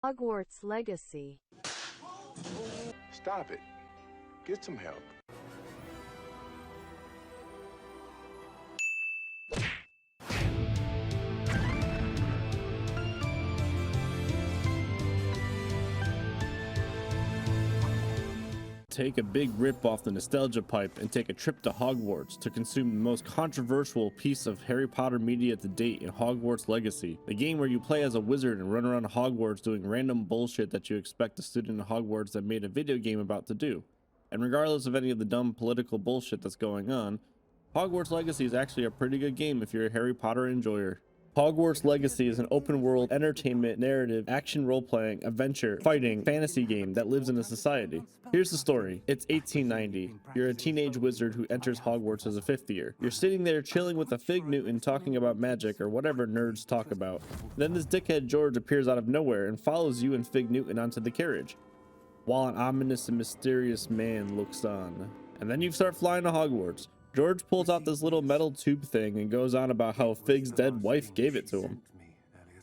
Hogwarts Legacy. Stop it. Get some help. Take a big rip off the nostalgia pipe and take a trip to Hogwarts to consume the most controversial piece of Harry Potter media to date in Hogwarts Legacy, the game where you play as a wizard and run around Hogwarts doing random bullshit that you expect a student in Hogwarts that made a video game about to do. And regardless of any of the dumb political bullshit that's going on, Hogwarts Legacy is actually a pretty good game if you're a Harry Potter enjoyer. Hogwarts Legacy is an open-world entertainment, narrative, action role-playing, adventure, fighting, fantasy game that lives in a society. Here's the story. It's 1890. You're a teenage wizard who enters Hogwarts as a 5th year. You're sitting there chilling with a Fig Newton talking about magic or whatever nerds talk about. Then this dickhead George appears out of nowhere and follows you and Fig Newton onto the carriage, while an ominous and mysterious man looks on. And then you start flying to Hogwarts. George pulls out this little metal tube thing and goes on about how Fig's dead wife gave it to him.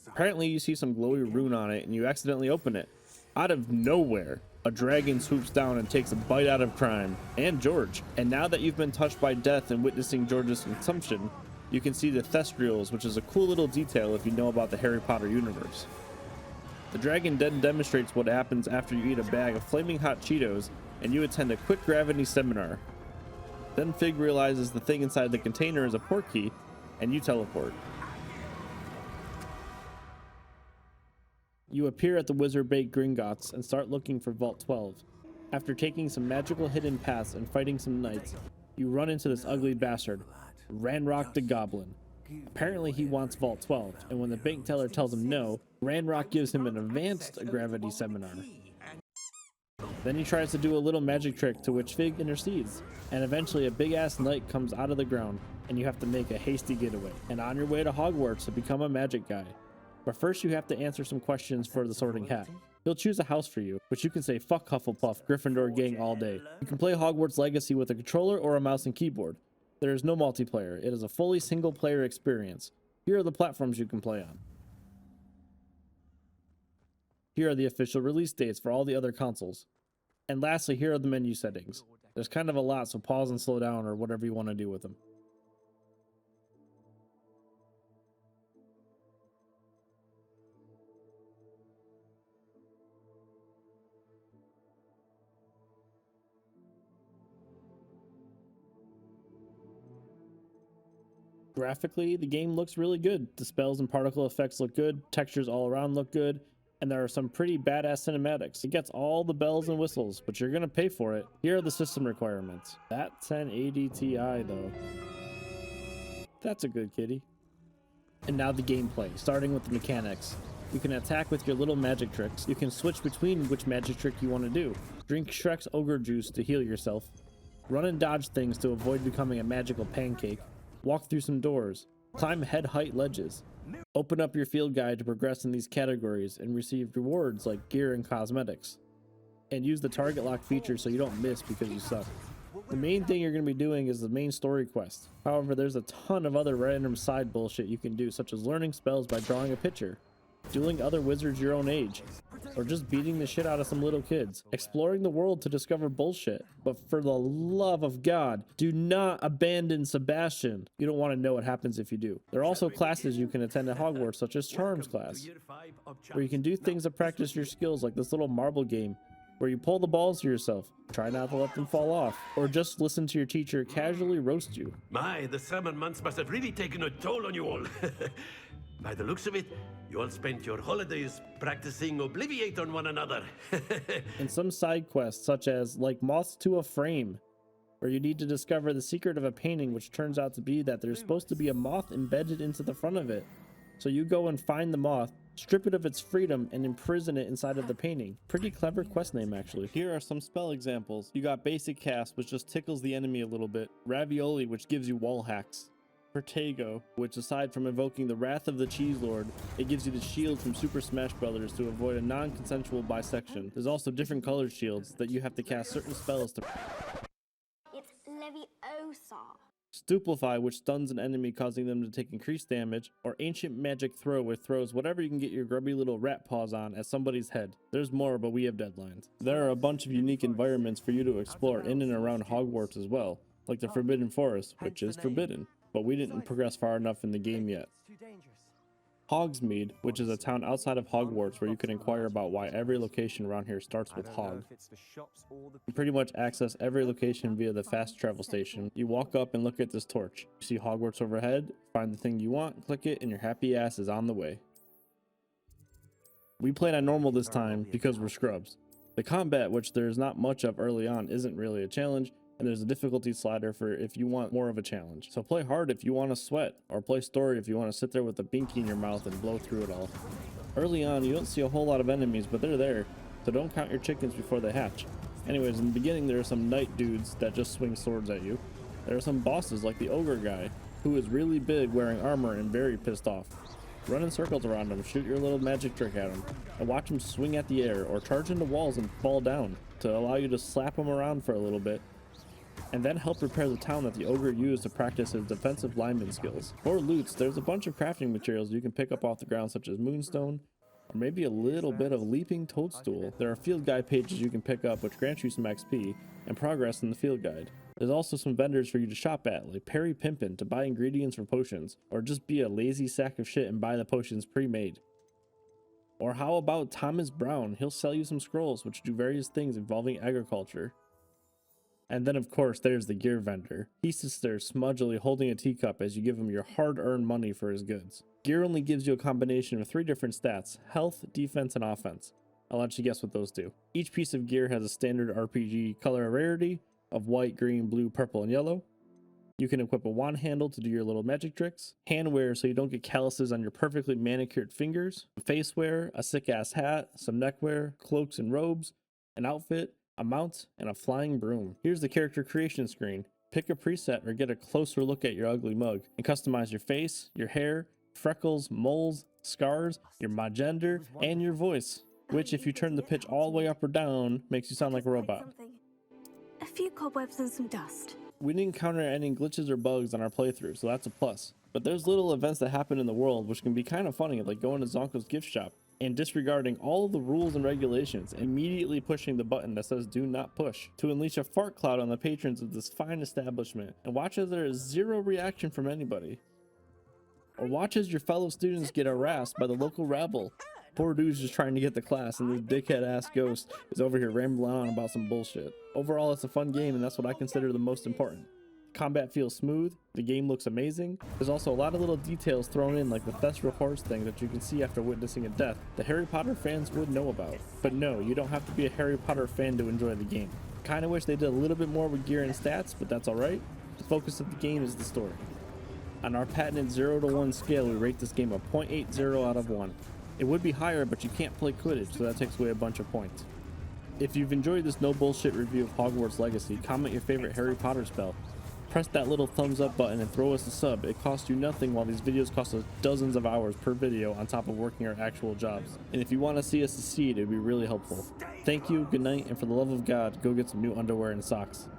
Apparently you see some glowy rune on it and you accidentally open it. Out of nowhere, a dragon swoops down and takes a bite out of crime and George. And now that you've been touched by death and witnessing George's consumption, you can see the Thestrals, which is a cool little detail if you know about the Harry Potter universe. The dragon then demonstrates what happens after you eat a bag of flaming hot Cheetos and you attend a quick gravity seminar. Then Fig realizes the thing inside the container is a port key, and you teleport. You appear at the Wizard Bay Gringotts and start looking for Vault 12. After taking some magical hidden paths and fighting some knights, you run into this ugly bastard, Ranrock the Goblin. Apparently he wants Vault 12, and when the bank teller tells him no, Ranrock gives him an advanced gravity seminar. Then he tries to do a little magic trick to which Fig intercedes, and eventually a big ass knight comes out of the ground and you have to make a hasty getaway and on your way to Hogwarts to become a magic guy. But first you have to answer some questions for the Sorting Hat. He'll choose a house for you, but you can say fuck Hufflepuff, Gryffindor gang all day. You can play Hogwarts Legacy with a controller or a mouse and keyboard. There is no multiplayer. It is a fully single player experience. Here are the platforms you can play on. Here are the official release dates for all the other consoles. And lastly, here are the menu settings. There's kind of a lot, so pause and slow down or whatever you want to do with them. Graphically, the game looks really good. The spells and particle effects look good, textures all around look good, and there are some pretty badass cinematics. It gets all the bells and whistles, but you're gonna pay for it. Here are the system requirements. That 1080 Ti though. That's a good kitty. And now the gameplay, starting with the mechanics. You can attack with your little magic tricks. You can switch between which magic trick you want to do. Drink Shrek's ogre juice to heal yourself. Run and dodge things to avoid becoming a magical pancake. Walk through some doors. Climb head height ledges. Open up your field guide to progress in these categories and receive rewards like gear and cosmetics. And use the target lock feature so you don't miss because you suck. The main thing you're going to be doing is the main story quest. However, there's a ton of other random side bullshit you can do, such as learning spells by drawing a picture, dueling other wizards your own age, or just beating the shit out of some little kids, exploring the world to discover bullshit. But for the love of God, do not abandon Sebastian. You don't want to know what happens if you do. There are also classes you can attend at Hogwarts, such as Charms class, where you can do things to practice your skills, like this little marble game where you pull the balls to yourself, try not to let them fall off, or just listen to your teacher casually roast you. My, the summer months must have really taken a toll on you all. By the looks of it, you all spent your holidays practicing Obliviate on one another. And some side quests, such as like Moths to a Frame, where you need to discover the secret of a painting, which turns out to be that there's supposed to be a moth embedded into the front of it. So you go and find the moth, strip it of its freedom, and imprison it inside of the painting. Pretty clever quest name, actually. Here are some spell examples. You got Basic Cast, which just tickles the enemy a little bit. Ravioli, which gives you wall hacks. Protego, which aside from invoking the wrath of the Cheese Lord, it gives you the shield from Super Smash Bros. To avoid a non-consensual bisection. There's also different colored shields that you have to cast certain spells to... It's Leviosa. Stupefy, which stuns an enemy causing them to take increased damage, or Ancient Magic Throw, which throws whatever you can get your grubby little rat paws on at somebody's head. There's more, but we have deadlines. There are a bunch of unique environments for you to explore in and around Hogwarts as well, like the Forbidden Forest, which is forbidden, but we didn't progress far enough in the game yet. Hogsmeade, which is a town outside of Hogwarts where you can inquire about why every location around here starts with Hog. You pretty much access every location via the fast travel station. You walk up and look at this torch. You see Hogwarts overhead, find the thing you want, click it, and your happy ass is on the way. We played on normal this time because we're scrubs. The combat, which there's not much of early on, isn't really a challenge, and there's a difficulty slider for if you want more of a challenge. So play hard if you want to sweat, or play story if you want to sit there with a binky in your mouth and blow through it all. Early on, you don't see a whole lot of enemies, but they're there, so don't count your chickens before they hatch. Anyways, in the beginning there are some knight dudes that just swing swords at you. There are some bosses like the ogre guy, who is really big wearing armor and very pissed off. Run in circles around him, shoot your little magic trick at him, and watch him swing at the air or charge into walls and fall down to allow you to slap him around for a little bit, and then help repair the town that the ogre used to practice his defensive lineman skills. For loots, there's a bunch of crafting materials you can pick up off the ground, such as moonstone, or maybe a little bit of leaping toadstool. There are field guide pages you can pick up which grant you some XP and progress in the field guide. There's also some vendors for you to shop at, like Perry Pimpin to buy ingredients for potions, or just be a lazy sack of shit and buy the potions pre-made. Or how about Thomas Brown? He'll sell you some scrolls which do various things involving agriculture. And then of course there's the gear vendor. He sits there smudgily holding a teacup as you give him your hard-earned money for his goods. Gear only gives you a combination of 3 different stats: health, defense, and offense. I'll let you guess what those do. Each piece of gear has a standard RPG color rarity of white, green, blue, purple, and yellow. You can equip a wand handle to do your little magic tricks, hand wear so you don't get calluses on your perfectly manicured fingers, face wear, a sick ass hat, some neck wear, cloaks and robes, an outfit, a mount, and a flying broom. Here's the character creation screen. Pick a preset or get a closer look at your ugly mug and customize your face, your hair, freckles, moles, scars, your gender, and your voice, which if you turn the pitch all the way up or down makes you sound like a robot. A few cobwebs and some dust. We didn't encounter any glitches or bugs on our playthrough, so that's a plus. But there's little events that happen in the world which can be kind of funny, like going to Zonko's gift shop and disregarding all the rules and regulations, immediately pushing the button that says do not push to unleash a fart cloud on the patrons of this fine establishment, and watch as there is zero reaction from anybody. Or watch as your fellow students get harassed by the local rabble. Poor dude's just trying to get to class and this dickhead ass ghost is over here rambling on about some bullshit. Overall, it's a fun game and that's what I consider the most important. Combat feels smooth, the game looks amazing. There's also a lot of little details thrown in, like the Thestral horse thing that you can see after witnessing a death that Harry Potter fans would know about. But no, you don't have to be a Harry Potter fan to enjoy the game. Kinda wish they did a little bit more with gear and stats, but that's alright. The focus of the game is the story. On our patented 0 to 1 scale, we rate this game a 0.80 out of 1. It would be higher, but you can't play Quidditch, so that takes away a bunch of points. If you've enjoyed this no bullshit review of Hogwarts Legacy, comment your favorite Harry Potter spell. Press that little thumbs up button and throw us a sub. It costs you nothing, while these videos cost us dozens of hours per video on top of working our actual jobs. And if you want to see us succeed, it would be really helpful. Thank you, good night, and for the love of God, go get some new underwear and socks.